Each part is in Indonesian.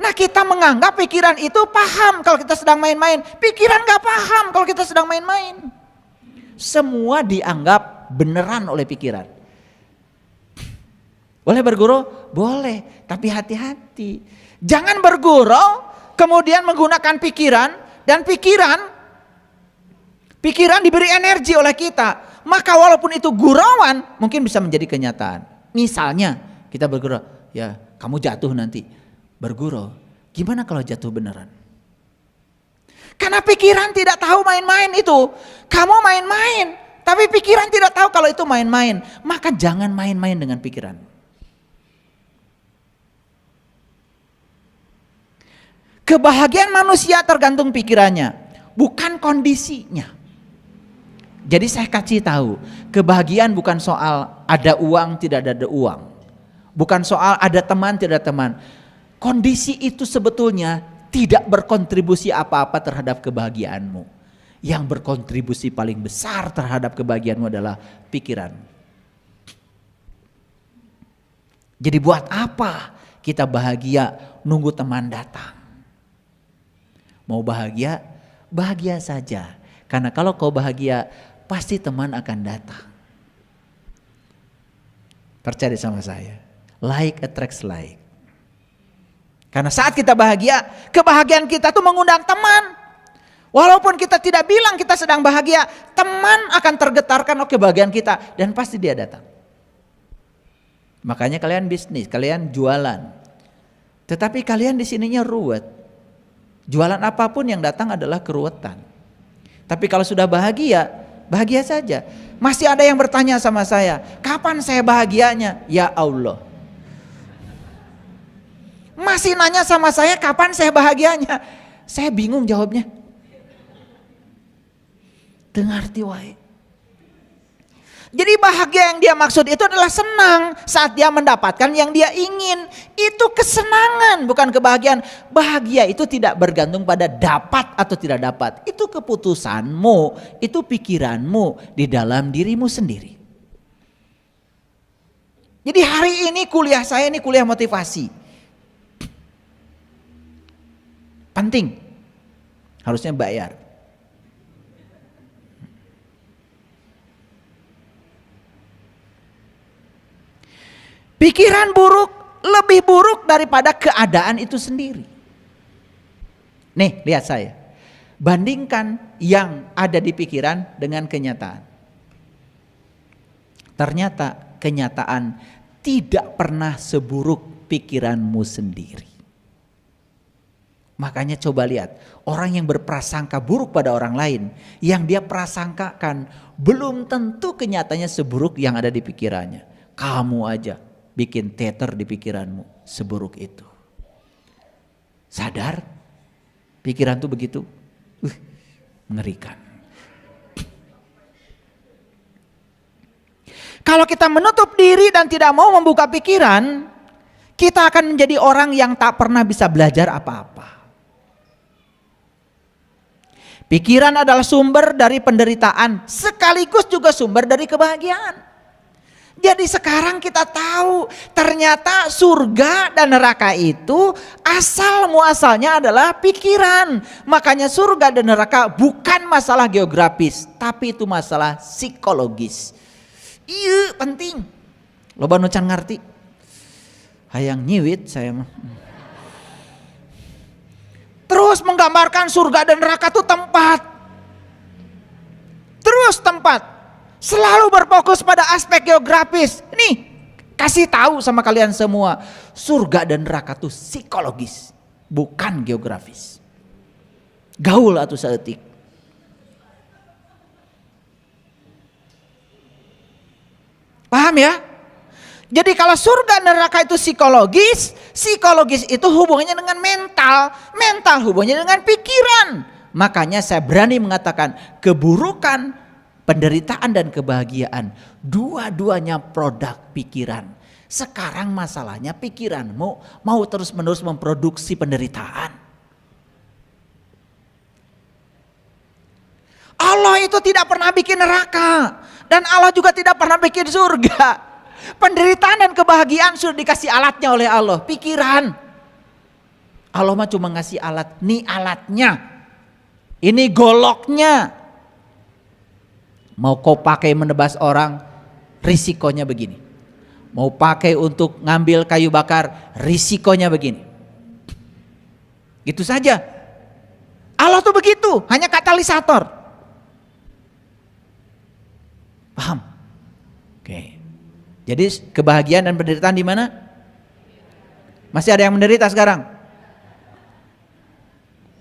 Nah, kita menganggap pikiran itu paham kalau kita sedang main-main. Pikiran gak paham kalau kita sedang main-main. Semua dianggap beneran oleh pikiran. Boleh bergurau? Boleh, tapi hati-hati. Jangan bergurau kemudian menggunakan pikiran, dan pikiran diberi energi oleh kita. Maka walaupun itu gurauan, mungkin bisa menjadi kenyataan. Misalnya kita bergurau, ya kamu jatuh nanti. Bergurau, gimana kalau jatuh beneran? Karena pikiran tidak tahu main-main itu. Kamu main-main, tapi pikiran tidak tahu kalau itu main-main. Maka jangan main-main dengan pikiran. Kebahagiaan manusia tergantung pikirannya, bukan kondisinya. Jadi saya kasih tahu, kebahagiaan bukan soal ada uang tidak ada uang. Bukan soal ada teman tidak ada teman. Kondisi itu sebetulnya tidak berkontribusi apa-apa terhadap kebahagiaanmu. Yang berkontribusi paling besar terhadap kebahagiaanmu adalah pikiran. Jadi buat apa kita bahagia nunggu teman datang? Mau bahagia, bahagia saja. Karena kalau kau bahagia, pasti teman akan datang. Percaya sama saya. Like attracts like. Karena saat kita bahagia, kebahagiaan kita tuh mengundang teman. Walaupun kita tidak bilang kita sedang bahagia, teman akan tergetarkan oleh kebahagiaan kita dan pasti dia datang. Makanya kalian bisnis, kalian jualan. Tetapi kalian di sininya ruwet. Jualan apapun yang datang adalah keruwetan. Tapi kalau sudah bahagia, bahagia saja. Masih ada yang bertanya sama saya, kapan saya bahagianya? Ya Allah. Masih nanya sama saya kapan saya bahagianya. Saya bingung jawabnya. Dengarti wae. Jadi bahagia yang dia maksud itu adalah senang saat dia mendapatkan yang dia ingin. Itu kesenangan, bukan kebahagiaan. Bahagia itu tidak bergantung pada dapat atau tidak dapat. Itu keputusanmu, itu pikiranmu di dalam dirimu sendiri. Jadi hari ini kuliah saya ini kuliah motivasi. Penting, harusnya bayar. Pikiran buruk lebih buruk daripada keadaan itu sendiri. Nih, lihat saya. Bandingkan yang ada di pikiran dengan kenyataan. Ternyata kenyataan tidak pernah seburuk pikiranmu sendiri. Makanya coba lihat, orang yang berprasangka buruk pada orang lain, yang dia prasangkakan belum tentu kenyataannya seburuk yang ada di pikirannya. Kamu aja bikin teter di pikiranmu seburuk itu. Sadar? Pikiran tuh begitu mengerikan. Kalau kita menutup diri dan tidak mau membuka pikiran, kita akan menjadi orang yang tak pernah bisa belajar apa-apa. Pikiran adalah sumber dari penderitaan, sekaligus juga sumber dari kebahagiaan. Jadi sekarang kita tahu ternyata surga dan neraka itu asal muasalnya adalah pikiran. Makanya surga dan neraka bukan masalah geografis, tapi itu masalah psikologis. Iya penting. Loba nu can ngarti. Hayang nyiwit saya mah. Terus menggambarkan surga dan neraka itu tempat. Terus tempat. Selalu berfokus pada aspek geografis. Nih, kasih tahu sama kalian semua. Surga dan neraka itu psikologis, bukan geografis. Gaul atau seetik. Paham ya? Jadi kalau surga dan neraka itu psikologis, psikologis itu hubungannya dengan mental, mental hubungannya dengan pikiran. Makanya saya berani mengatakan keburukan, penderitaan dan kebahagiaan dua-duanya produk pikiran. Sekarang masalahnya pikiranmu mau terus-menerus memproduksi penderitaan. Allah itu tidak pernah bikin neraka dan Allah juga tidak pernah bikin surga. Penderitaan dan kebahagiaan sudah dikasih alatnya oleh Allah, pikiran. Allah mah cuma ngasih alat, nih alatnya, ini goloknya. Mau kau pakai menebas orang, risikonya begini. Mau pakai untuk ngambil kayu bakar, risikonya begini. Gitu saja. Allah tuh begitu, hanya katalisator. Paham? Oke. Jadi kebahagiaan dan penderitaan di mana? Masih ada yang menderita sekarang?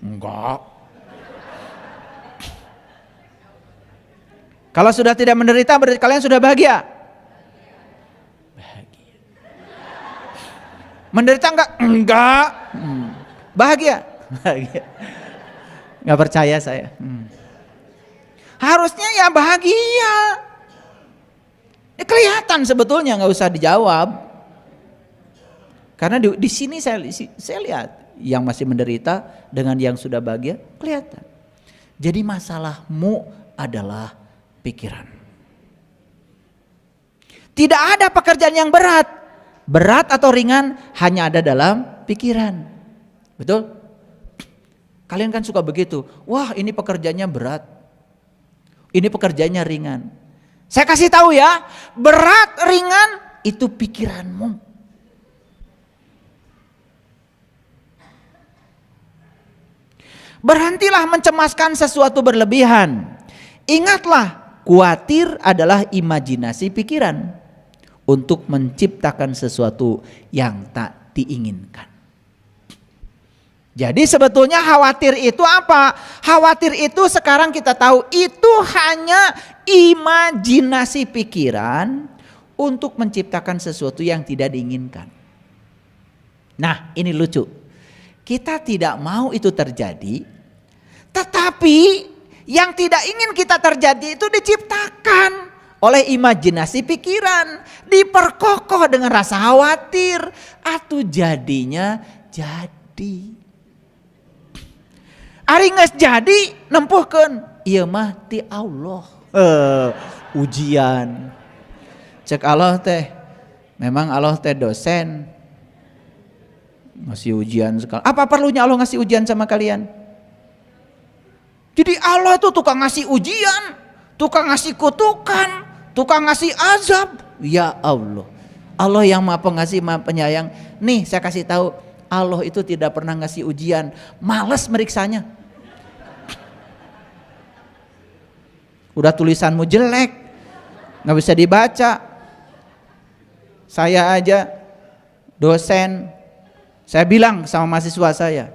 Enggak. Kalau sudah tidak menderita berarti kalian sudah bahagia. Bahagia. Menderita enggak? Enggak. Bahagia. Bahagia. Enggak percaya saya. Harusnya ya bahagia. Ini kelihatan sebetulnya, nggak usah dijawab. Karena di sini saya lihat yang masih menderita dengan yang sudah bahagia kelihatan. Jadi masalahmu adalah pikiran. Tidak ada pekerjaan yang berat. Berat atau ringan hanya ada dalam pikiran. Betul? Kalian kan suka begitu. Wah, ini pekerjaannya berat. Ini pekerjaannya ringan. Saya kasih tahu ya, berat ringan itu pikiranmu. Berhentilah mencemaskan sesuatu berlebihan. Ingatlah, khawatir adalah imajinasi pikiran untuk menciptakan sesuatu yang tak diinginkan. Jadi sebetulnya khawatir itu apa? Khawatir itu sekarang kita tahu itu hanya imajinasi pikiran untuk menciptakan sesuatu yang tidak diinginkan. Nah, ini lucu. Kita tidak mau itu terjadi, tetapi yang tidak ingin kita terjadi itu diciptakan oleh imajinasi pikiran, diperkokoh dengan rasa khawatir, atau jadinya jadi. Ari geus jadi nempuhkeun, ieu mah ti Allah. Ujian. Cek Allah teh, memang Allah teh dosen. Ngasih ujian sekali. Apa perlunya Allah ngasih ujian sama kalian? Jadi Allah itu tukang ngasih ujian, tukang ngasih kutukan, tukang ngasih azab. Ya Allah. Allah yang Maha Pengasih, Maha Penyayang. Nih saya kasih tahu, Allah itu tidak pernah ngasih ujian, malas meriksanya. Udah tulisanmu jelek, nggak bisa dibaca. Saya aja dosen, saya bilang sama mahasiswa saya,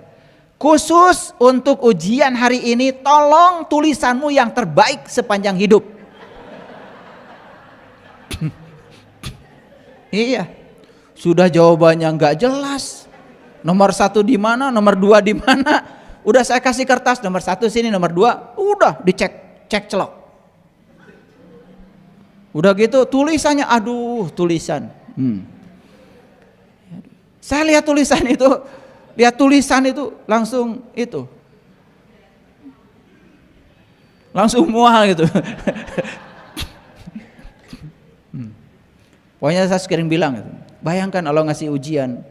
khusus untuk ujian hari ini tolong tulisanmu yang terbaik sepanjang hidup. Iya, sudah jawabannya nggak jelas. Nomor 1 di mana, nomor 2 di mana? Udah saya kasih kertas, nomor 1 sini, nomor 2, udah dicek, cek celok. Udah gitu tulisannya, aduh tulisan. Saya lihat tulisan itu langsung itu. Langsung mual gitu. Pokoknya saya sering bilang gitu. Bayangkan Allah ngasih ujian.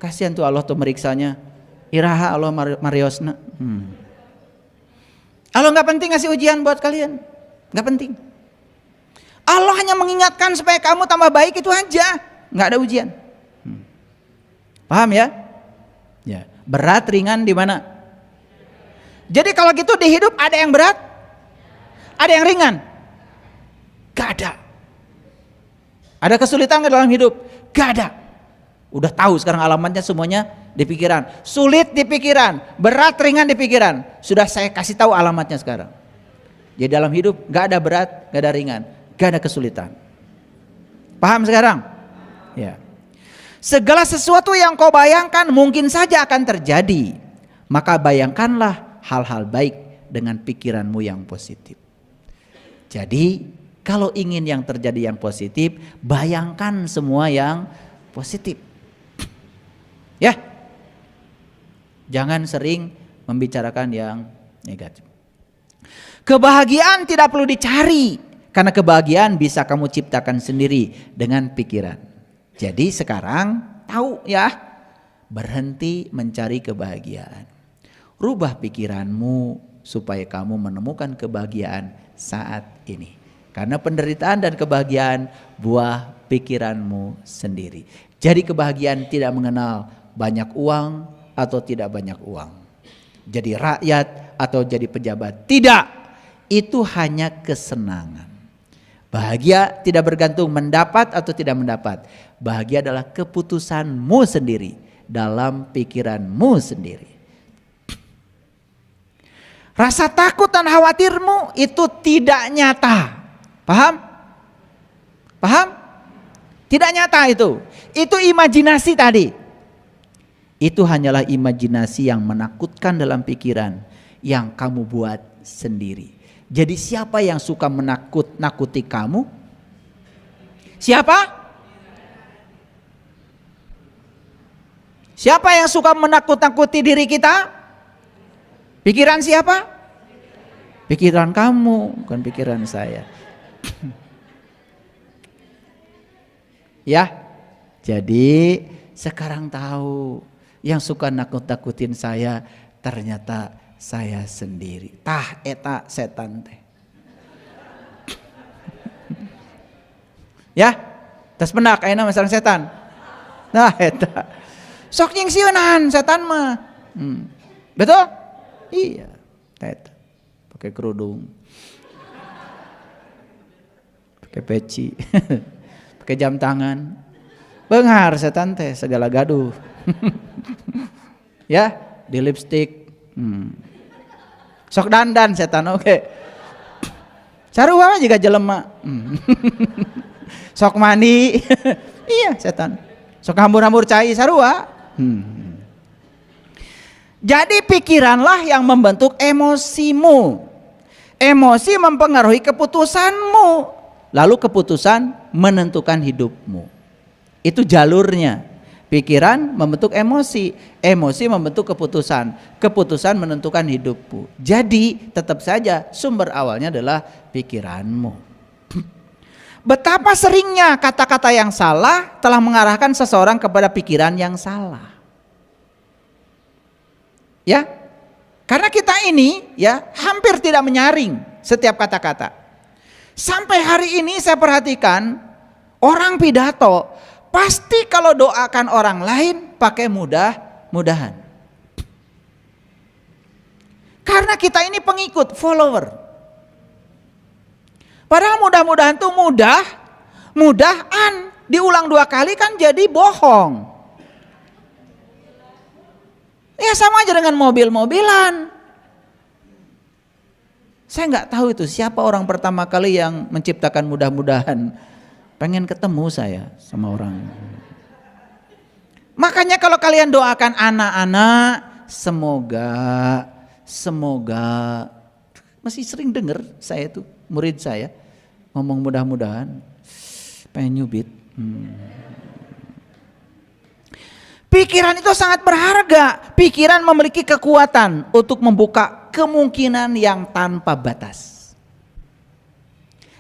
Kasihan tuh Allah tuh meriksanya. Iraha Allah Mariosna. Allah gak penting ngasih ujian buat kalian. Gak penting. Allah hanya mengingatkan supaya kamu tambah baik, itu aja. Gak ada ujian. Paham ya? Ya. Berat ringan di mana? Jadi kalau gitu di hidup ada yang berat, ada yang ringan. Gak ada. Ada kesulitan gak dalam hidup? Gak ada. Udah tahu sekarang alamatnya semuanya di pikiran. Sulit di pikiran, berat ringan di pikiran. Sudah saya kasih tahu alamatnya sekarang. Jadi dalam hidup gak ada berat, gak ada ringan, gak ada kesulitan. Paham sekarang? Ya. Segala sesuatu yang kau bayangkan mungkin saja akan terjadi. Maka bayangkanlah hal-hal baik dengan pikiranmu yang positif. Jadi kalau ingin yang terjadi yang positif, bayangkan semua yang positif. Ya. Jangan sering membicarakan yang negatif. Kebahagiaan tidak perlu dicari, karena kebahagiaan bisa kamu ciptakan sendiri dengan pikiran. Jadi sekarang tahu ya, berhenti mencari kebahagiaan. Rubah pikiranmu supaya kamu menemukan kebahagiaan saat ini. Karena penderitaan dan kebahagiaan buah pikiranmu sendiri. Jadi kebahagiaan tidak mengenal banyak uang atau tidak banyak uang. Jadi rakyat atau jadi pejabat. Tidak. Itu hanya kesenangan. Bahagia tidak bergantung mendapat atau tidak mendapat. Bahagia adalah keputusanmu sendiri dalam pikiranmu sendiri. Rasa takut dan khawatirmu itu tidak nyata. Paham? Paham? Tidak nyata itu. Itu imajinasi tadi. Itu hanyalah imajinasi yang menakutkan dalam pikiran yang kamu buat sendiri. Jadi siapa yang suka menakut-nakuti kamu? Siapa? Siapa yang suka menakut-nakuti diri kita? Pikiran siapa? Pikiran kamu, bukan pikiran saya. Ya, jadi sekarang tahu yang suka nakut-nakutin saya ternyata saya sendiri. Tah eta setan teh. Ya, tes pendak ayeuna masang setan. Nah eta. Sok nyingsieunan setan mah. Betul? Iya. Eta. Pakai kerudung. Pakai peci. Pakai jam tangan. Beunghar setan teh segala gaduh. Ya, di lipstick. Sok dandan setan oke. Sarua juga jelema. Sok mandi. Iya setan. Sok hambur-hambur cai sarua. Jadi pikiranlah yang membentuk emosimu. Emosi mempengaruhi keputusanmu. Lalu keputusan menentukan hidupmu. Itu jalurnya. Pikiran membentuk emosi. Emosi membentuk keputusan. Keputusan menentukan hidupmu. Jadi tetap saja sumber awalnya adalah pikiranmu. Betapa seringnya kata-kata yang salah telah mengarahkan seseorang kepada pikiran yang salah. Ya, karena kita ini ya hampir tidak menyaring setiap kata-kata. Sampai hari ini saya perhatikan orang pidato pasti kalau doakan orang lain pakai mudah-mudahan. Karena kita ini pengikut, follower. Padahal mudah-mudahan itu mudahan diulang 2 kali kan jadi bohong. Ya sama aja dengan mobil-mobilan. Saya nggak tahu itu siapa orang pertama kali yang menciptakan mudah-mudahan. Pengen ketemu saya sama orang. Makanya kalau kalian doakan anak-anak, semoga masih sering dengar saya itu murid saya ngomong mudah-mudahan, pengen nyubit. Pikiran itu sangat berharga. Pikiran memiliki kekuatan untuk membuka kemungkinan yang tanpa batas.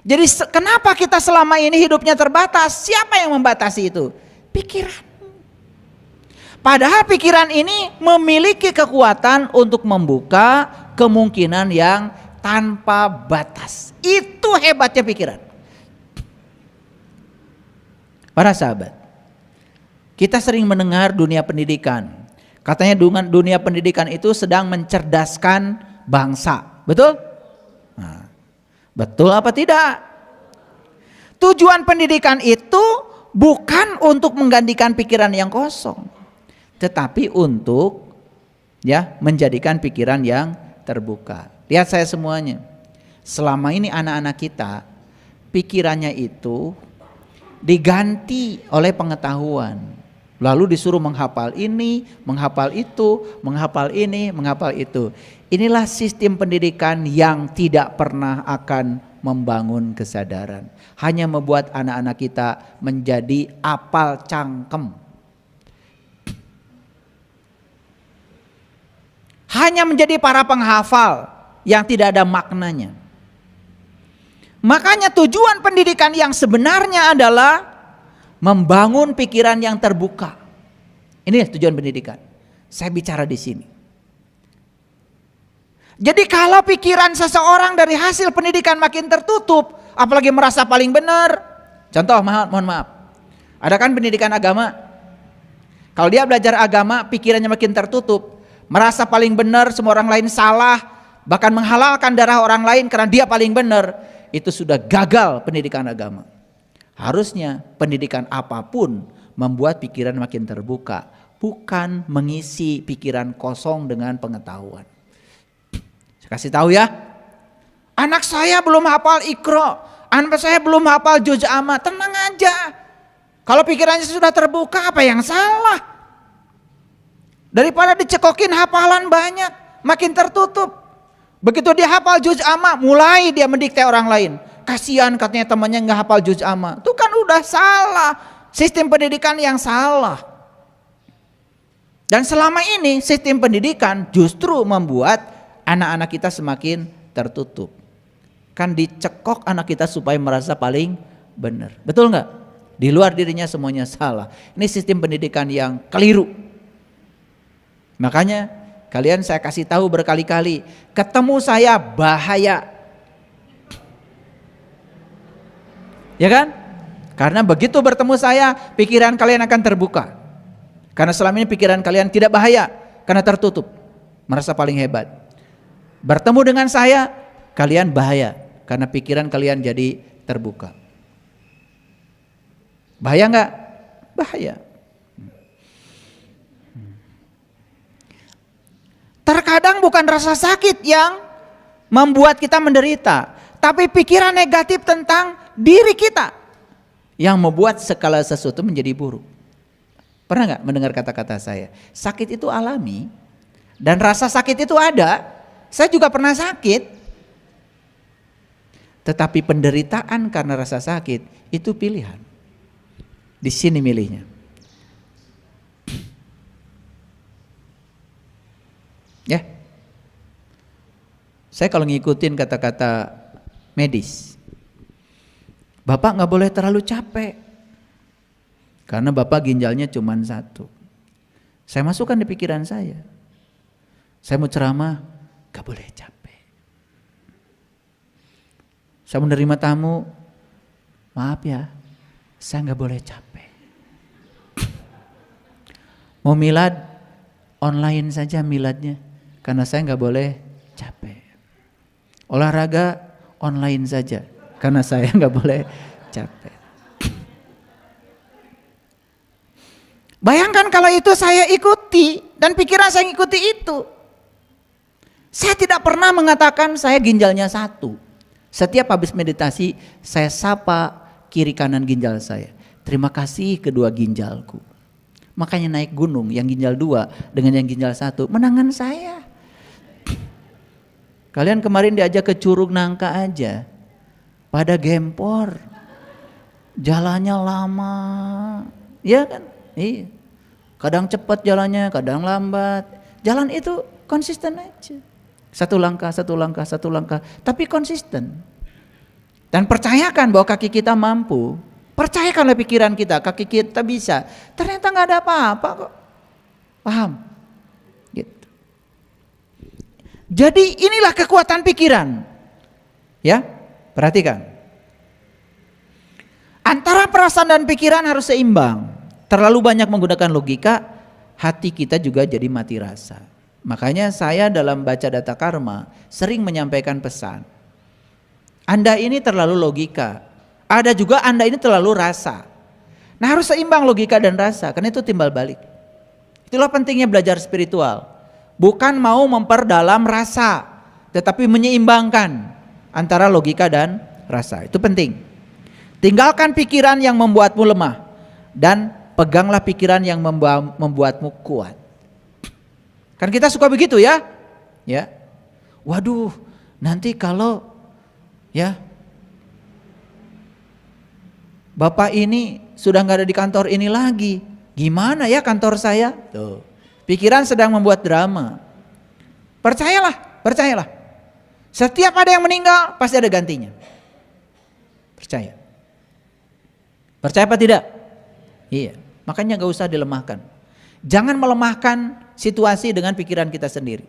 Jadi kenapa kita selama ini hidupnya terbatas? Siapa yang membatasi itu? Pikiran. Padahal pikiran ini memiliki kekuatan untuk membuka kemungkinan yang tanpa batas. Itu hebatnya pikiran. Para sahabat, kita sering mendengar dunia pendidikan. Katanya dunia pendidikan itu sedang mencerdaskan bangsa. Betul? Nah, betul apa tidak? Tujuan pendidikan itu bukan untuk menggantikan pikiran yang kosong, tetapi untuk menjadikan pikiran yang terbuka. Lihat saya semuanya. Selama ini anak-anak kita pikirannya itu diganti oleh pengetahuan. Lalu disuruh menghafal ini, menghafal itu, menghafal ini, menghafal itu. Inilah sistem pendidikan yang tidak pernah akan membangun kesadaran. Hanya membuat anak-anak kita menjadi apal cangkem. Hanya menjadi para penghafal yang tidak ada maknanya. Makanya tujuan pendidikan yang sebenarnya adalah membangun pikiran yang terbuka. Ini tujuan pendidikan. Saya bicara di sini. Jadi kalau pikiran seseorang dari hasil pendidikan makin tertutup, apalagi merasa paling benar. Contoh, mohon maaf. Ada kan pendidikan agama. Kalau dia belajar agama, pikirannya makin tertutup, merasa paling benar, semua orang lain salah, bahkan menghalalkan darah orang lain karena dia paling benar, itu sudah gagal pendidikan agama. Harusnya pendidikan apapun membuat pikiran makin terbuka, bukan mengisi pikiran kosong dengan pengetahuan. Saya kasih tahu ya, anak saya belum hafal Iqra, anak saya belum hafal Juz Amma, tenang aja. Kalau pikirannya sudah terbuka, apa yang salah? Daripada dicekokin hafalan banyak, makin tertutup. Begitu dia hafal Juz Amma, mulai dia mendikte orang lain. Kasihan katanya temannya nggak hafal Juz Amma. Itu kan udah salah. Sistem pendidikan yang salah. Dan selama ini sistem pendidikan justru membuat anak-anak kita semakin tertutup. Kan dicekok anak kita supaya merasa paling benar. Betul nggak? Di luar dirinya semuanya salah. Ini sistem pendidikan yang keliru. Makanya kalian saya kasih tahu berkali-kali, ketemu saya bahaya. Ya kan? Karena begitu bertemu saya, pikiran kalian akan terbuka. Karena selama ini pikiran kalian tidak bahaya, karena tertutup, merasa paling hebat. Bertemu dengan saya, kalian bahaya, karena pikiran kalian jadi terbuka. Bahaya nggak? Bahaya. Terkadang bukan rasa sakit yang membuat kita menderita, tapi pikiran negatif tentang diri kita yang membuat segala sesuatu menjadi buruk. Pernah nggak mendengar kata-kata saya? Sakit itu alami dan rasa sakit itu ada. Saya juga pernah sakit. Tetapi penderitaan karena rasa sakit itu pilihan. Di sini milihnya. Ya. Saya kalau ngikutin kata-kata medis, Bapak nggak boleh terlalu capek. Karena Bapak ginjalnya cuma 1. Saya masukkan di pikiran saya. Saya mau ceramah, nggak boleh capek. Saya menerima tamu, maaf ya, saya nggak boleh capek. Mau milad, online saja miladnya, karena saya nggak boleh capek. Olahraga online saja, karena saya nggak boleh capek. Bayangkan kalau itu saya ikuti dan pikiran saya ikuti itu. Saya tidak pernah mengatakan saya ginjalnya 1. Setiap habis meditasi saya sapa kiri kanan ginjal saya. Terima kasih kedua ginjalku. Makanya naik gunung yang ginjal 2 dengan yang ginjal 1 menangan saya. Kalian kemarin diajak ke Curug Nangka aja, pada gempor, jalannya lama, ya kan? Iya. Kadang cepat jalannya, kadang lambat. Jalan itu konsisten aja. Satu langkah, tapi konsisten. Dan percayakan bahwa kaki kita mampu. Percayakanlah pikiran kita, kaki kita bisa. Ternyata nggak ada apa-apa kok. Paham? Gitu. Jadi inilah kekuatan pikiran. Ya, perhatikan. Antara perasaan dan pikiran harus seimbang. Terlalu banyak menggunakan logika, hati kita juga jadi mati rasa. Makanya saya dalam baca data karma sering menyampaikan pesan. Anda ini terlalu logika. Ada juga Anda ini terlalu rasa. Nah harus seimbang logika dan rasa, karena itu timbal balik. Itulah pentingnya belajar spiritual. Bukan mau memperdalam rasa, tetapi menyeimbangkan antara logika dan rasa. Itu penting. Tinggalkan pikiran yang membuatmu lemah dan peganglah pikiran yang membuatmu kuat. Kan kita suka begitu ya? Ya. Waduh, nanti kalau ya Bapak ini sudah nggak ada di kantor ini lagi. Gimana ya kantor saya? Tuh. Pikiran sedang membuat drama. Percayalah. Setiap ada yang meninggal pasti ada gantinya. Percaya. Percaya apa tidak? Iya. Makanya nggak usah dilemahkan. Jangan melemahkan situasi dengan pikiran kita sendiri.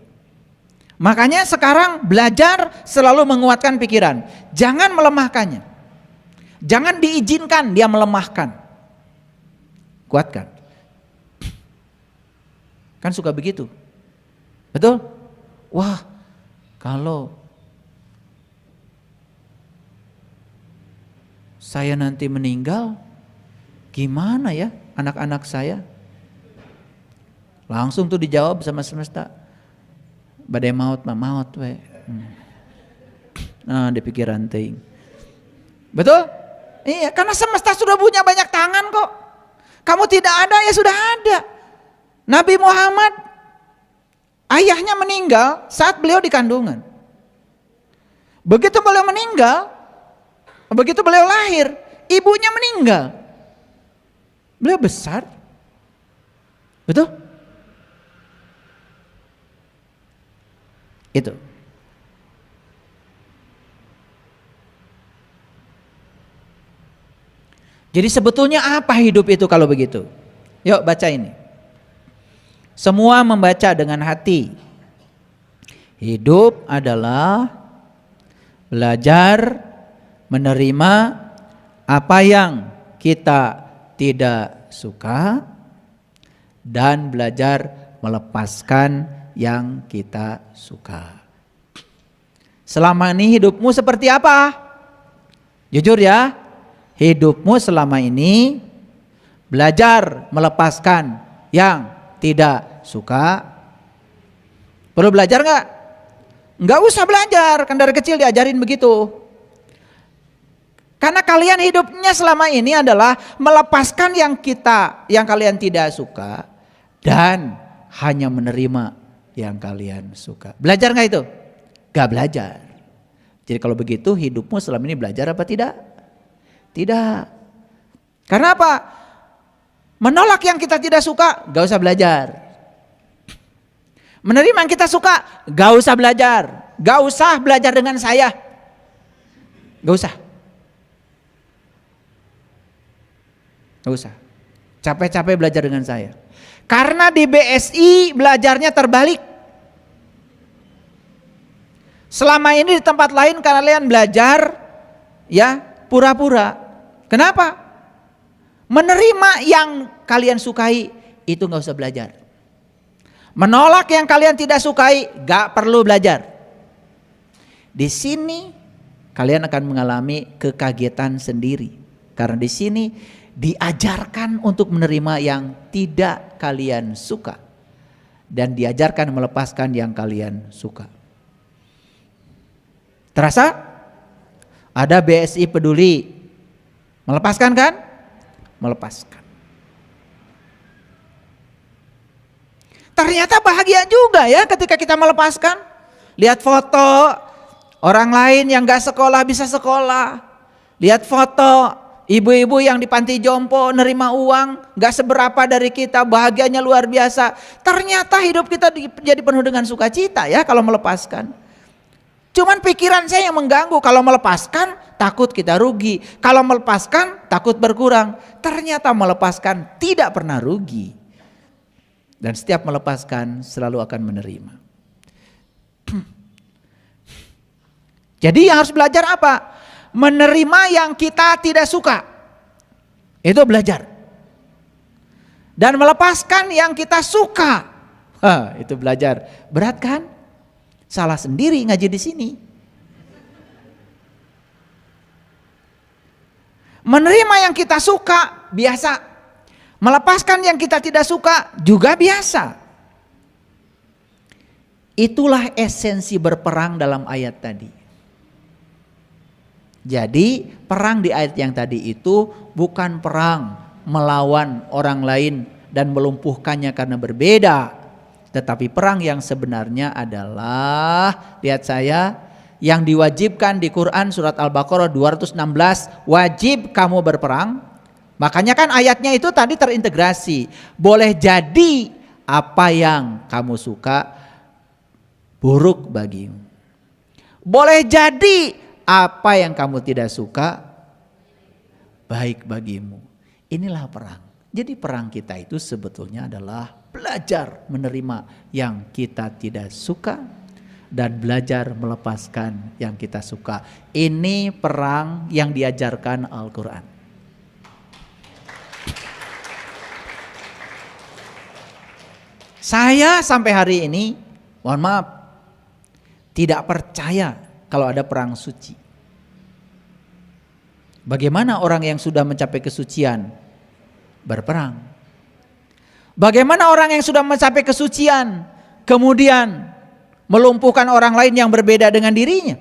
Makanya sekarang belajar selalu menguatkan pikiran. Jangan melemahkannya. Jangan diizinkan dia melemahkan. Kuatkan. Kan suka begitu. Betul? Wah, kalau saya nanti meninggal, gimana ya anak-anak saya? Langsung tuh dijawab sama semesta. Badai maut mah maut we. Nah, di pikiran teuing. Betul? Iya, karena semesta sudah punya banyak tangan kok. Kamu tidak ada ya sudah ada. Nabi Muhammad ayahnya meninggal saat beliau di kandungan. Begitu beliau meninggal, begitu beliau lahir, ibunya meninggal. Beliau besar. Betul? Itu. Jadi sebetulnya apa hidup itu kalau begitu? Yuk baca ini. Semua membaca dengan hati. Hidup adalah belajar menerima apa yang kita tidak suka dan belajar melepaskan yang kita suka. Selama ini hidupmu seperti apa? Jujur ya, hidupmu selama ini belajar melepaskan yang tidak suka. Perlu belajar gak? Gak usah belajar, kan dari kecil diajarin begitu. Karena kalian hidupnya selama ini adalah melepaskan yang kalian tidak suka dan hanya menerima yang kalian suka. Belajar gak itu? Gak belajar. Jadi kalau begitu hidupmu selama ini belajar apa tidak? Tidak. Karena apa? Menolak yang kita tidak suka, gak usah belajar. Menerima yang kita suka, gak usah belajar. Gak usah belajar dengan saya. Gak usah. Gak usah. Capek-capek belajar dengan saya. Karena di BSI belajarnya terbalik. Selama ini di tempat lain kalian belajar ya pura-pura. Kenapa? Menerima yang kalian sukai itu gak usah belajar. Menolak yang kalian tidak sukai gak perlu belajar. Di sini kalian akan mengalami kekagetan sendiri. Karena di sini diajarkan untuk menerima yang tidak kalian suka dan diajarkan melepaskan yang kalian suka. Terasa? Ada BSI peduli. Melepaskan kan? Melepaskan. Ternyata bahagia juga ya ketika kita melepaskan. Lihat foto orang lain yang gak sekolah bisa sekolah. Lihat foto ibu-ibu yang di panti jompo nerima uang gak seberapa dari kita, bahagianya luar biasa. Ternyata hidup kita jadi penuh dengan sukacita ya kalau melepaskan. Cuman pikiran saya yang mengganggu, kalau melepaskan takut kita rugi, kalau melepaskan takut berkurang. Ternyata melepaskan tidak pernah rugi. Dan setiap melepaskan selalu akan menerima. Jadi yang harus belajar apa? Menerima yang kita tidak suka. Itu belajar. Dan melepaskan yang kita suka. Itu belajar. Berat kan? Salah sendiri ngaji di sini. Menerima yang kita suka biasa. Melepaskan yang kita tidak suka juga biasa. Itulah esensi berperang dalam ayat tadi. Jadi perang di ayat yang tadi itu bukan perang melawan orang lain dan melumpuhkannya karena berbeda. Tetapi perang yang sebenarnya adalah, lihat saya, yang diwajibkan di Quran surat Al-Baqarah 216, wajib kamu berperang. Makanya kan ayatnya itu tadi terintegrasi. Boleh jadi apa yang kamu suka buruk bagimu. Boleh jadi apa yang kamu tidak suka baik bagimu. Inilah perang. Jadi perang kita itu sebetulnya adalah belajar menerima yang kita tidak suka dan belajar melepaskan yang kita suka. Ini perang yang diajarkan Al-Quran. Saya sampai hari ini, mohon maaf, tidak percaya kalau ada perang suci. Bagaimana orang yang sudah mencapai kesucian berperang? Bagaimana orang yang sudah mencapai kesucian kemudian melumpuhkan orang lain yang berbeda dengan dirinya?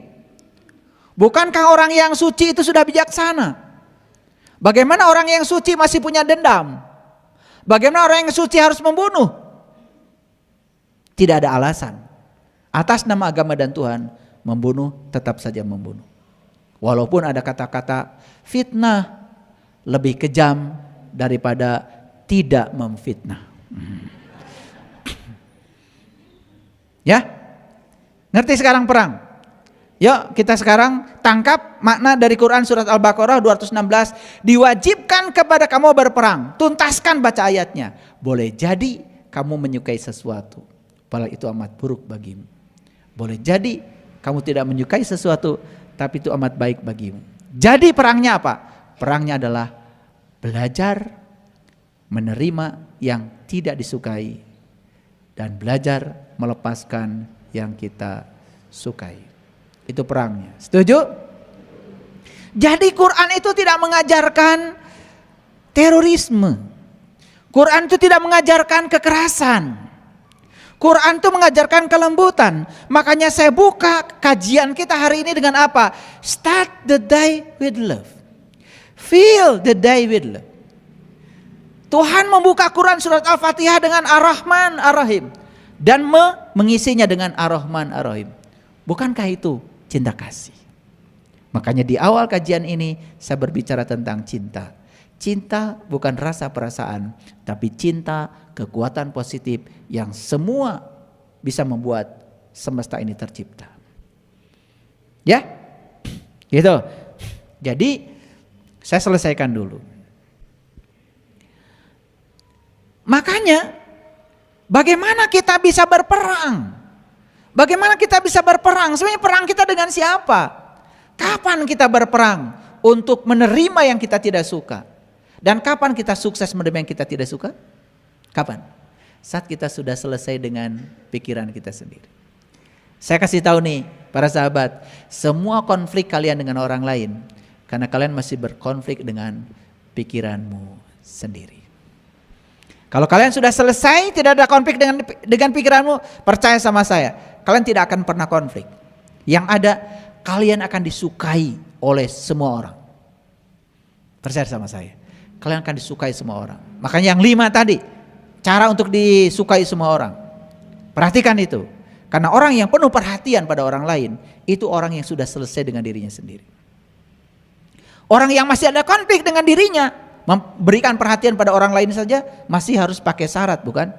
Bukankah orang yang suci itu sudah bijaksana? Bagaimana orang yang suci masih punya dendam? Bagaimana orang yang suci harus membunuh? Tidak ada alasan. Atas nama agama dan Tuhan, membunuh tetap saja membunuh. Walaupun ada kata-kata fitnah lebih kejam daripada tidak memfitnah. Ya, ngerti sekarang perang? Yuk kita sekarang tangkap makna dari Quran surat Al-Baqarah 216. Diwajibkan kepada kamu berperang. Tuntaskan baca ayatnya. Boleh jadi kamu menyukai sesuatu, padahal itu amat buruk bagimu. Boleh jadi kamu tidak menyukai sesuatu, tapi itu amat baik bagimu. Jadi perangnya apa? Perangnya adalah belajar menerima yang tidak disukai dan belajar melepaskan yang kita sukai. Itu perangnya. Setuju? Jadi Quran itu tidak mengajarkan terorisme. Quran itu tidak mengajarkan kekerasan. Quran itu mengajarkan kelembutan. Makanya saya buka kajian kita hari ini dengan apa? Start the day with love. Feel the day with love. Tuhan membuka Quran surat Al-Fatihah dengan Ar-Rahman Ar-Rahim. Dan mengisinya dengan Ar-Rahman Ar-Rahim. Bukankah itu cinta kasih? Makanya di awal kajian ini saya berbicara tentang cinta. Cinta bukan rasa perasaan, tapi cinta kekuatan positif yang semua bisa membuat semesta ini tercipta. Ya, gitu. Jadi saya selesaikan dulu. Makanya bagaimana kita bisa berperang? Bagaimana kita bisa berperang? Sebenarnya perang kita dengan siapa? Kapan kita berperang untuk menerima yang kita tidak suka? Dan kapan kita sukses menerima yang kita tidak suka? Kapan? Saat kita sudah selesai dengan pikiran kita sendiri. Saya kasih tahu nih para sahabat, semua konflik kalian dengan orang lain karena kalian masih berkonflik dengan pikiranmu sendiri. Kalau kalian sudah selesai, tidak ada konflik dengan pikiranmu, percaya sama saya, kalian tidak akan pernah konflik. Yang ada, kalian akan disukai oleh semua orang. Percaya sama saya. Kalian akan disukai semua orang. Makanya yang 5 tadi, cara untuk disukai semua orang. Perhatikan itu. Karena orang yang penuh perhatian pada orang lain, itu orang yang sudah selesai dengan dirinya sendiri. Orang yang masih ada konflik dengan dirinya, memberikan perhatian pada orang lain saja, masih harus pakai syarat, bukan?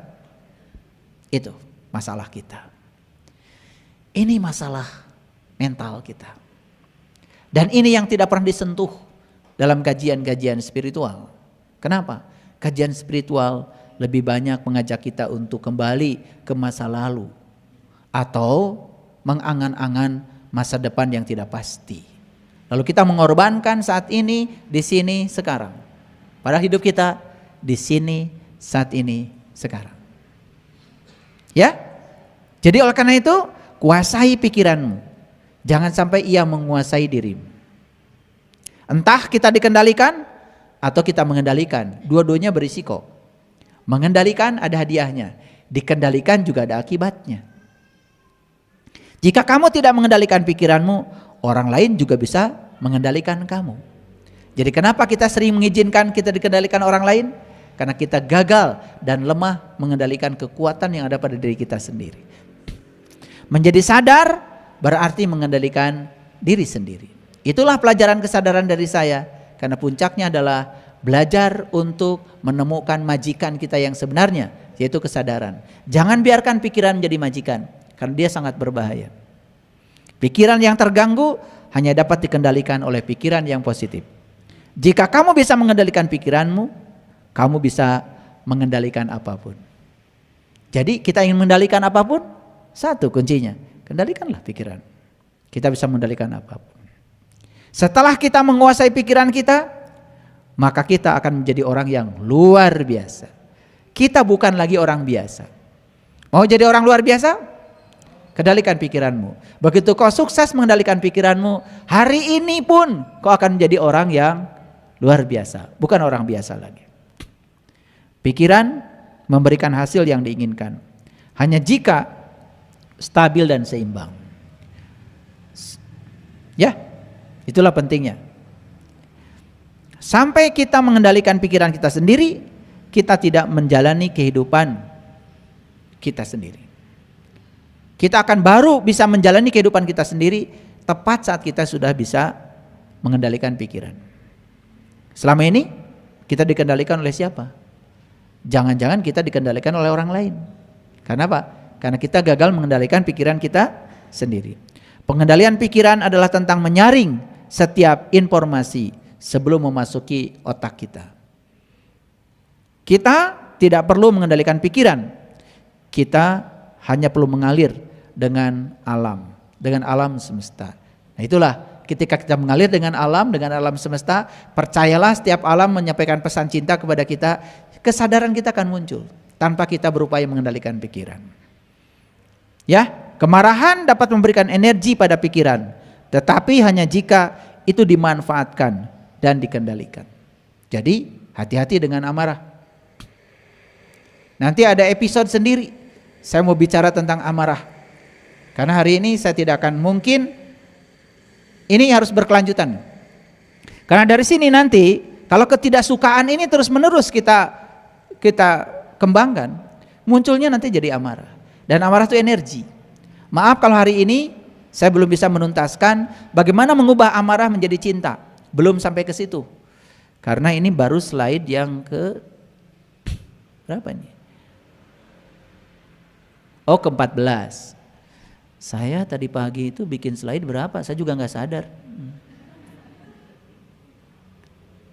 Itu masalah kita. Ini masalah mental kita. Dan ini yang tidak pernah disentuh dalam kajian-kajian spiritual. Kenapa? Kajian spiritual lebih banyak mengajak kita untuk kembali ke masa lalu atau mengangan-angan masa depan yang tidak pasti. Lalu kita mengorbankan saat ini, di sini, sekarang. Pada hidup kita di sini, saat ini, sekarang. Ya? Jadi oleh karena itu, kuasai pikiranmu. Jangan sampai ia menguasai dirimu. Entah kita dikendalikan atau kita mengendalikan, dua-duanya berisiko. Mengendalikan ada hadiahnya, dikendalikan juga ada akibatnya. Jika kamu tidak mengendalikan pikiranmu, orang lain juga bisa mengendalikan kamu. Jadi kenapa kita sering mengizinkan kita dikendalikan orang lain? Karena kita gagal dan lemah mengendalikan kekuatan yang ada pada diri kita sendiri. Menjadi sadar berarti mengendalikan diri sendiri. Itulah pelajaran kesadaran dari saya. Karena puncaknya adalah belajar untuk menemukan majikan kita yang sebenarnya, yaitu kesadaran. Jangan biarkan pikiran menjadi majikan, karena dia sangat berbahaya. Pikiran yang terganggu hanya dapat dikendalikan oleh pikiran yang positif. Jika kamu bisa mengendalikan pikiranmu, kamu bisa mengendalikan apapun. Jadi kita ingin mengendalikan apapun, satu kuncinya, kendalikanlah pikiran. Kita bisa mengendalikan apapun. Setelah kita menguasai pikiran kita, maka kita akan menjadi orang yang luar biasa. Kita bukan lagi orang biasa. Mau jadi orang luar biasa? Kendalikan pikiranmu. Begitu kau sukses mengendalikan pikiranmu, hari ini pun kau akan menjadi orang yang luar biasa, bukan orang biasa lagi. Pikiran memberikan hasil yang diinginkan hanya jika stabil dan seimbang. Ya, itulah pentingnya. Sampai kita mengendalikan pikiran kita sendiri, kita tidak menjalani kehidupan kita sendiri. Kita akan baru bisa menjalani kehidupan kita sendiri tepat saat kita sudah bisa mengendalikan pikiran. Selama ini kita dikendalikan oleh siapa? Jangan-jangan kita dikendalikan oleh orang lain. Karena apa? Karena kita gagal mengendalikan pikiran kita sendiri. Pengendalian pikiran adalah tentang menyaring setiap informasi sebelum memasuki otak kita. Kita tidak perlu mengendalikan pikiran. Kita hanya perlu mengalir dengan alam semesta. Nah itulah ketika kita mengalir dengan alam semesta, percayalah setiap alam menyampaikan pesan cinta kepada kita, kesadaran kita akan muncul tanpa kita berupaya mengendalikan pikiran. Ya, kemarahan dapat memberikan energi pada pikiran, tetapi hanya jika itu dimanfaatkan dan dikendalikan. Jadi hati-hati dengan amarah. Nanti ada episode sendiri, saya mau bicara tentang amarah. Karena hari ini saya tidak akan mungkin, ini harus berkelanjutan. Karena dari sini nanti, kalau ketidaksukaan ini terus menerus kita kembangkan, munculnya nanti jadi amarah. Dan amarah itu energi. Maaf kalau hari ini saya belum bisa menuntaskan bagaimana mengubah amarah menjadi cinta. Belum sampai ke situ. Karena ini baru slide yang ke berapa nih? Oh, ke-14. Saya tadi pagi itu bikin slide berapa? Saya juga nggak sadar.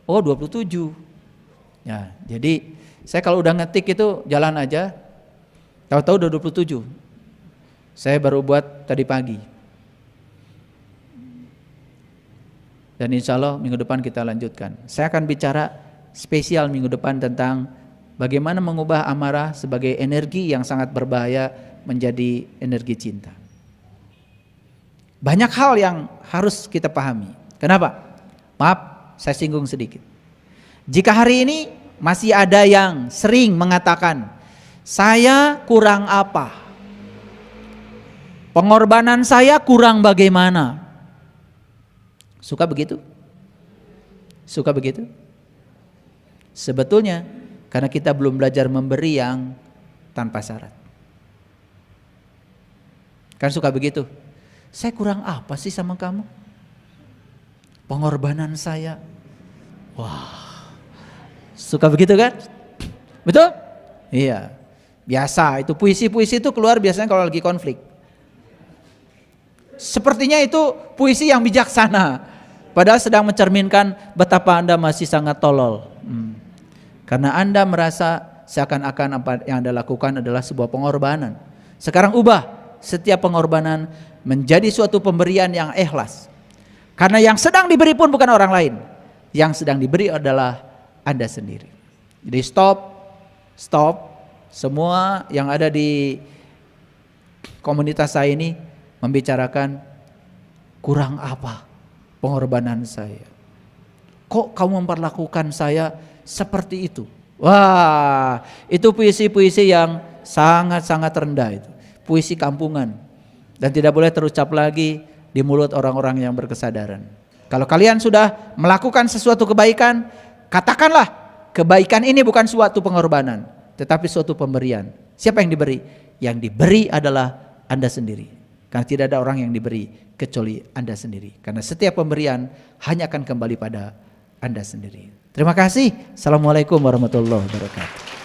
Oh, 27. Ya, jadi saya kalau udah ngetik itu jalan aja. Tahu-tahu udah 27. Saya baru buat tadi pagi. Dan insya Allah minggu depan kita lanjutkan. Saya akan bicara spesial minggu depan tentang bagaimana mengubah amarah sebagai energi yang sangat berbahaya menjadi energi cinta. Banyak hal yang harus kita pahami. Kenapa? Maaf, saya singgung sedikit. Jika hari ini masih ada yang sering mengatakan, saya kurang apa? Pengorbanan saya kurang bagaimana? Suka begitu? Suka begitu? Sebetulnya karena kita belum belajar memberi yang tanpa syarat. Kan suka begitu. Saya kurang apa sih sama kamu? Pengorbanan saya. Wah. Suka begitu kan? Betul? Iya. Biasa itu puisi-puisi itu keluar biasanya kalau lagi konflik. Sepertinya itu puisi yang bijaksana. Padahal sedang mencerminkan betapa Anda masih sangat tolol. Karena Anda merasa seakan-akan apa yang Anda lakukan adalah sebuah pengorbanan. Sekarang ubah setiap pengorbanan menjadi suatu pemberian yang ikhlas. Karena yang sedang diberi pun bukan orang lain. Yang sedang diberi adalah Anda sendiri. Jadi stop. Semua yang ada di komunitas saya ini membicarakan kurang apa pengorbanan saya. Kok kamu memperlakukan saya seperti itu? Wah, itu puisi-puisi yang sangat-sangat rendah itu. Puisi kampungan. Dan tidak boleh terucap lagi di mulut orang-orang yang berkesadaran. Kalau kalian sudah melakukan sesuatu kebaikan, katakanlah kebaikan ini bukan suatu pengorbanan, tetapi suatu pemberian. Siapa yang diberi? Yang diberi adalah Anda sendiri. Karena tidak ada orang yang diberi kecuali Anda sendiri. Karena setiap pemberian hanya akan kembali pada Anda sendiri. Terima kasih. Assalamualaikum warahmatullahi wabarakatuh.